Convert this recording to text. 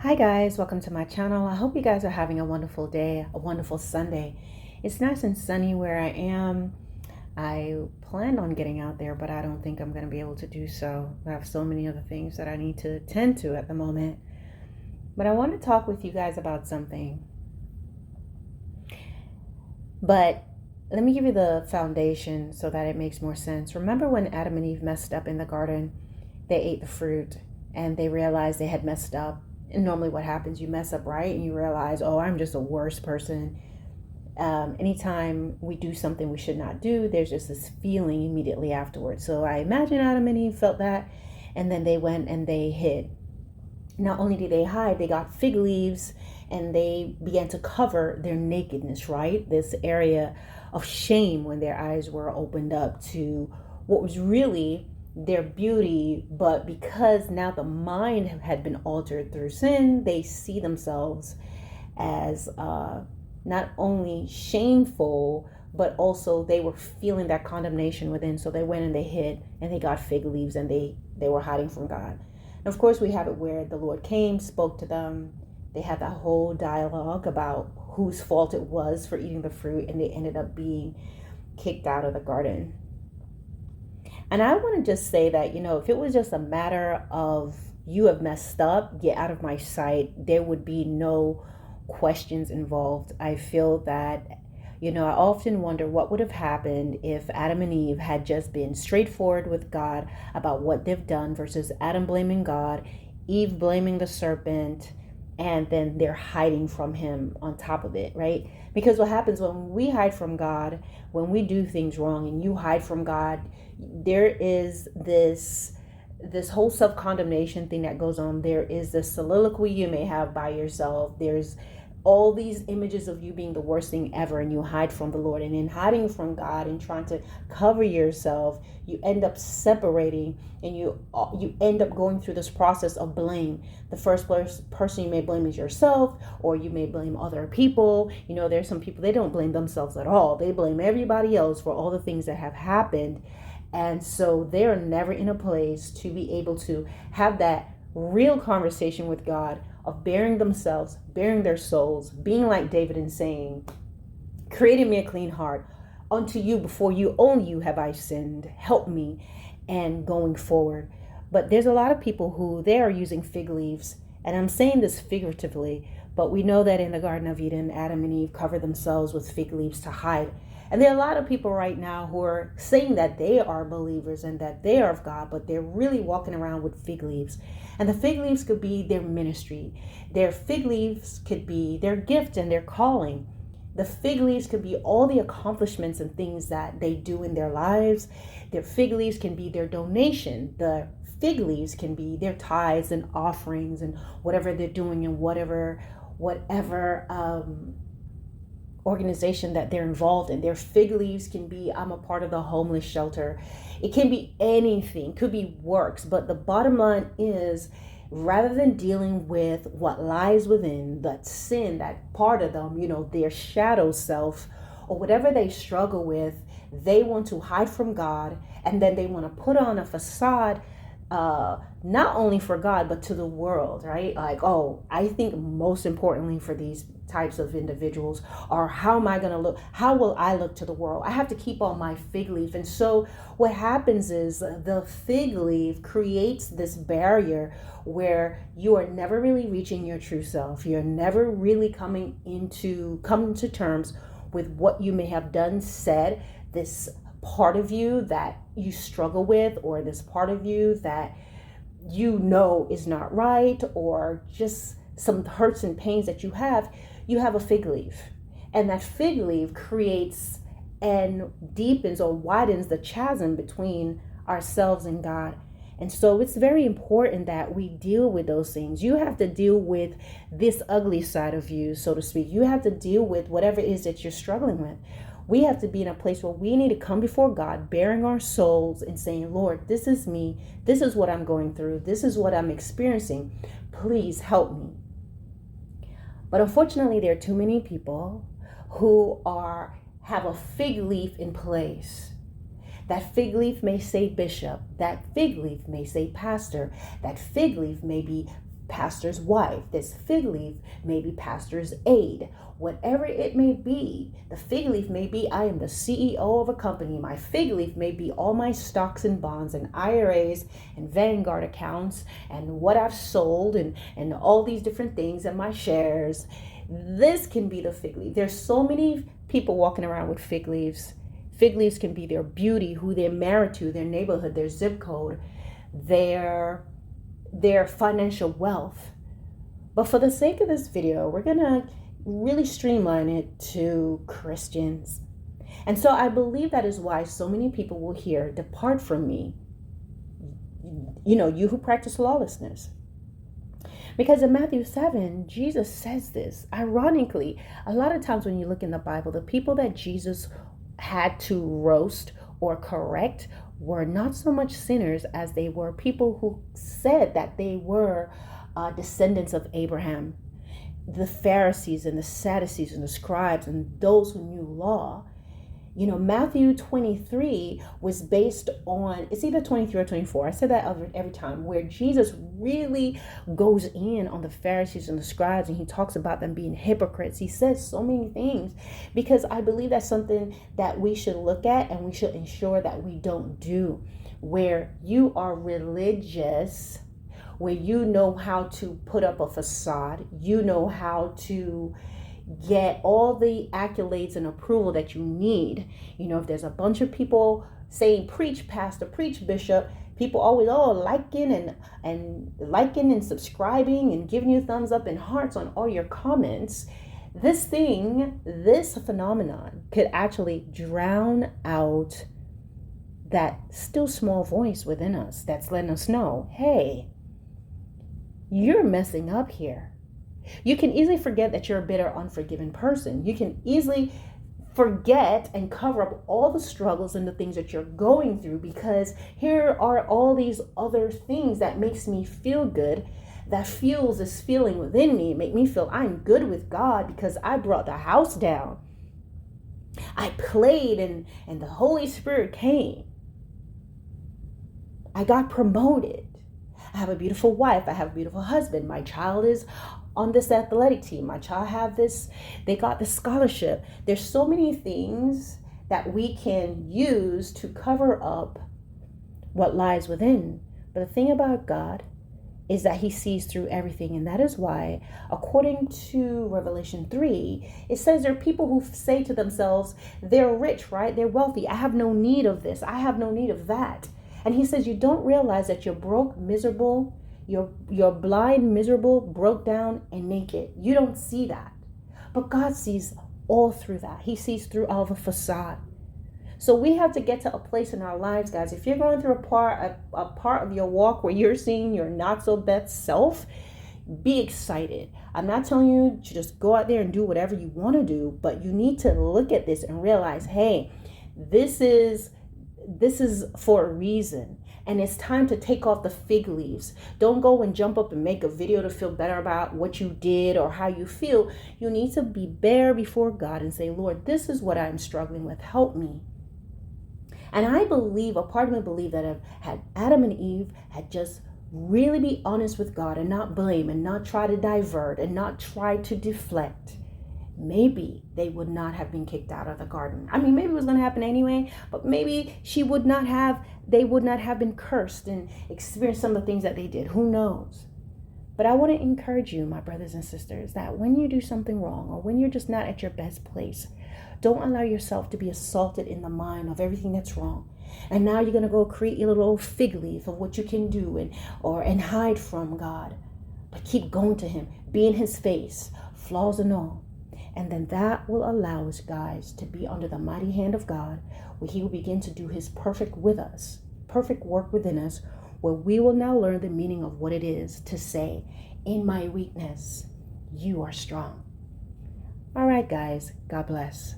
Hi guys, welcome to my channel. I hope you guys are having a wonderful day, a wonderful Sunday. It's nice and sunny where I am. I planned on getting out there, but I don't think I'm going to be able to do so. I have so many other things that I need to attend to at the moment. But I want to talk with you guys about something. But let me give you the foundation so that it makes more sense. Remember when Adam and Eve messed up in the garden? They ate the fruit and they realized they had messed up. And normally what happens, you mess up, right? And you realize, oh, I'm just a worse person. Anytime we do something we should not do, there's just this feeling immediately afterwards. So I imagine Adam and Eve felt that, and then they went and they hid. Not only did they hide, they got fig leaves and they began to cover their nakedness, right? This area of shame when their eyes were opened up to what was really their beauty, but because now the mind had been altered through sin, they see themselves as not only shameful, but also they were feeling that condemnation within. So they went and they hid and they got fig leaves and they were hiding from God. And of course, we have it where the Lord came, spoke to them. They had that whole dialogue about whose fault it was for eating the fruit, and they ended up being kicked out of the garden. And I want to just say that, if it was just a matter of you have messed up, get out of my sight, there would be no questions involved. I feel that, I often wonder what would have happened if Adam and Eve had just been straightforward with God about what they've done versus Adam blaming God, Eve blaming the serpent, and then they're hiding from him on top of it, right? Because what happens when we hide from God, when we do things wrong and you hide from God, there is this whole self-condemnation thing that goes on. There is the soliloquy you may have by yourself. There's all these images of you being the worst thing ever, and you hide from the Lord. And in hiding from God and trying to cover yourself, you end up separating, and you end up going through this process of blame. The first person you may blame is yourself, or you may blame other people. There's some people, they don't blame themselves at all. They blame everybody else for all the things that have happened. And so they're never in a place to be able to have that real conversation with God of bearing themselves, bearing their souls, being like David and saying, create in me a clean heart. Unto you, before you, only you have I sinned. Help me, and going forward. But there's a lot of people who they are using fig leaves, and I'm saying this figuratively, but we know that in the Garden of Eden, Adam and Eve covered themselves with fig leaves to hide. And there are a lot of people right now who are saying that they are believers and that they are of God, but they're really walking around with fig leaves. And the fig leaves could be their ministry. Their fig leaves could be their gift and their calling. The fig leaves could be all the accomplishments and things that they do in their lives. Their fig leaves can be their donation. The fig leaves can be their tithes and offerings and whatever they're doing and whatever organization that they're involved in. Their fig leaves can be, I'm a part of the homeless shelter. It can be anything, could be works. But the bottom line is, rather than dealing with what lies within, that sin, that part of them, their shadow self or whatever they struggle with, they want to hide from God, and then they want to put on a facade, not only for God, but to the world, right? Like, I think most importantly for these types of individuals are, how am I going to look? How will I look to the world? I have to keep on my fig leaf. And so what happens is the fig leaf creates this barrier where you are never really reaching your true self. You're never really coming to terms with what you may have done, said, this part of you that you struggle with, or this part of you that is not right, or just some hurts and pains that you have a fig leaf. And that fig leaf creates and deepens or widens the chasm between ourselves and God. And so it's very important that we deal with those things. You have to deal with this ugly side of you, so to speak. You have to deal with whatever it is that you're struggling with. We have to be in a place where we need to come before God, bearing our souls and saying, Lord, this is me. This is what I'm going through. This is what I'm experiencing. Please help me. But unfortunately, there are too many people who have a fig leaf in place. That fig leaf may say bishop. That fig leaf may say pastor. That fig leaf may be pastor's wife. This fig leaf may be pastor's aide. Whatever it may be, the fig leaf may be, I am the CEO of a company. My fig leaf may be all my stocks and bonds and IRAs and Vanguard accounts and what I've sold and all these different things and my shares. This can be the fig leaf. There's so many people walking around with fig leaves. Fig leaves can be their beauty, who they're married to, their neighborhood, their zip code, their financial wealth. But for the sake of this video, we're going to really streamline it to Christians. And so I believe that is why so many people will hear, depart from me, you who practice lawlessness. Because in Matthew 7, Jesus says this. Ironically, a lot of times when you look in the Bible, the people that Jesus had to roast or correct were not so much sinners as they were people who said that they were descendants of Abraham. The Pharisees and the Sadducees and the scribes and those who knew law. Matthew 23 was based on, it's either 23 or 24. I say that every time, where Jesus really goes in on the Pharisees and the scribes, and he talks about them being hypocrites. He says so many things because I believe that's something that we should look at and we should ensure that we don't do, where you are religious, where you know how to put up a facade, you know how to get all the accolades and approval that you need. If there's a bunch of people saying preach pastor, preach bishop, people always liking and subscribing and giving you thumbs up and hearts on all your comments. This phenomenon could actually drown out that still small voice within us that's letting us know, hey, you're messing up here. You can easily forget that you're a bitter, unforgiven person. You can easily forget and cover up all the struggles and the things that you're going through, because here are all these other things that makes me feel good, that fuels this feeling within me, make me feel I'm good with God because I brought the house down. I played and the Holy Spirit came. I got promoted. I have a beautiful wife. I have a beautiful husband. My child is on this athletic team. My child they got this scholarship. There's so many things that we can use to cover up what lies within. But the thing about God is that he sees through everything. And that is why, according to Revelation 3, it says there are people who say to themselves, they're rich, right? They're wealthy. I have no need of this. I have no need of that. And he says, you don't realize that you're broke, miserable, you're blind, miserable, broke down, and naked. You don't see that. But God sees all through that. He sees through all the facade. So we have to get to a place in our lives, guys. If you're going through a part of your walk where you're seeing your not so best self, be excited. I'm not telling you to just go out there and do whatever you want to do, but you need to look at this and realize, hey, this is for a reason. And it's time to take off the fig leaves. Don't go and jump up and make a video to feel better about what you did or how you feel. You need to be bare before God and say, Lord, this is what I'm struggling with. Help me. And I believe, a part of me believe that if had Adam and Eve had just really be honest with God and not blame and not try to divert and not try to deflect, maybe they would not have been kicked out of the garden. I mean, maybe it was going to happen anyway, but maybe they would not have been cursed and experienced some of the things that they did. Who knows? But I want to encourage you, my brothers and sisters, that when you do something wrong or when you're just not at your best place, don't allow yourself to be assaulted in the mind of everything that's wrong. And now you're going to go create your little fig leaf of what you can do and hide from God. But keep going to him. Be in his face, flaws and all. And then that will allow us, guys, to be under the mighty hand of God, where he will begin to do his perfect work within us, where we will now learn the meaning of what it is to say, in my weakness, you are strong. All right, guys, God bless.